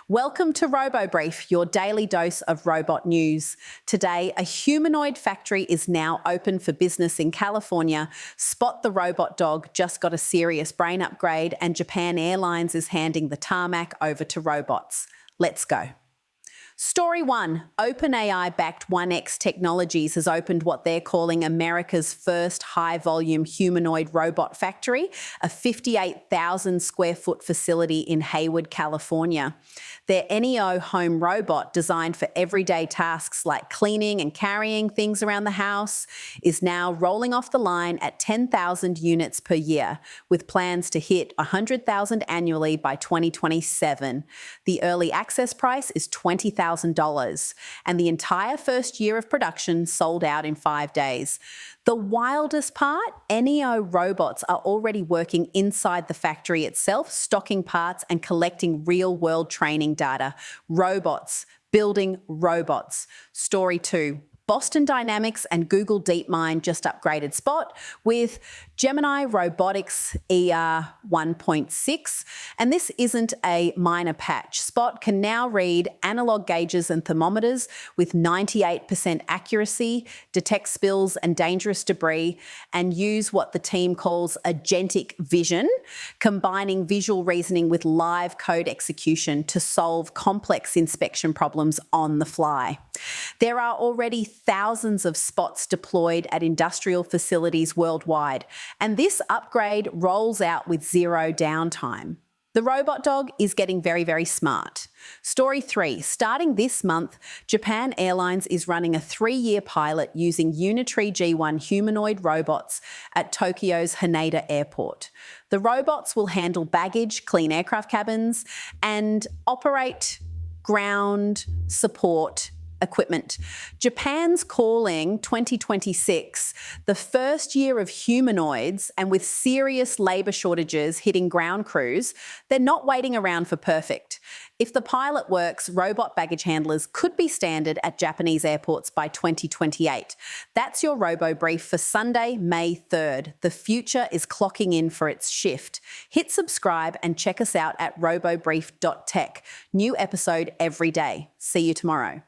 Welcome to RoboBrief, your daily dose of robot news. Today, a humanoid factory is now open for business in California. Spot the robot dog just got a serious brain upgrade, and Japan Airlines is handing the tarmac over to robots. Let's go. Story 1. OpenAI-backed 1X Technologies has opened what they're calling America's first high-volume humanoid robot factory, a 58,000 square foot facility in Hayward, California. Their NEO home robot, designed for everyday tasks like cleaning and carrying things around the house, is now rolling off the line at 10,000 units per year, with plans to hit 100,000 annually by 2027. The early access price is $20,000, and the entire first year of production sold out in 5 days. The wildest part, NEO robots are already working inside the factory itself, stocking parts and collecting real-world training data. Robots building robots. Story 2. Boston Dynamics and Google DeepMind just upgraded Spot with Gemini Robotics ER 1.6, and this isn't a minor patch. Spot can now read analog gauges and thermometers with 98% accuracy, detect spills and dangerous debris, and use what the team calls agentic vision, combining visual reasoning with live code execution to solve complex inspection problems on the fly. There are already thousands of Spots deployed at industrial facilities worldwide, and this upgrade rolls out with zero downtime. The robot dog is getting very, very smart. Story 3. Starting this month, Japan Airlines is running a 3-year pilot using Unitree G1 humanoid robots at Tokyo's Haneda Airport. The robots will handle baggage, clean aircraft cabins, and operate ground support equipment. Japan's calling 2026 the first year of humanoids, and with serious labour shortages hitting ground crews, they're not waiting around for perfect. If the pilot works, robot baggage handlers could be standard at Japanese airports by 2028. That's your RoboBrief for Sunday, May 3rd. The future is clocking in for its shift. Hit subscribe and check us out at robobrief.tech. New episode every day. See you tomorrow.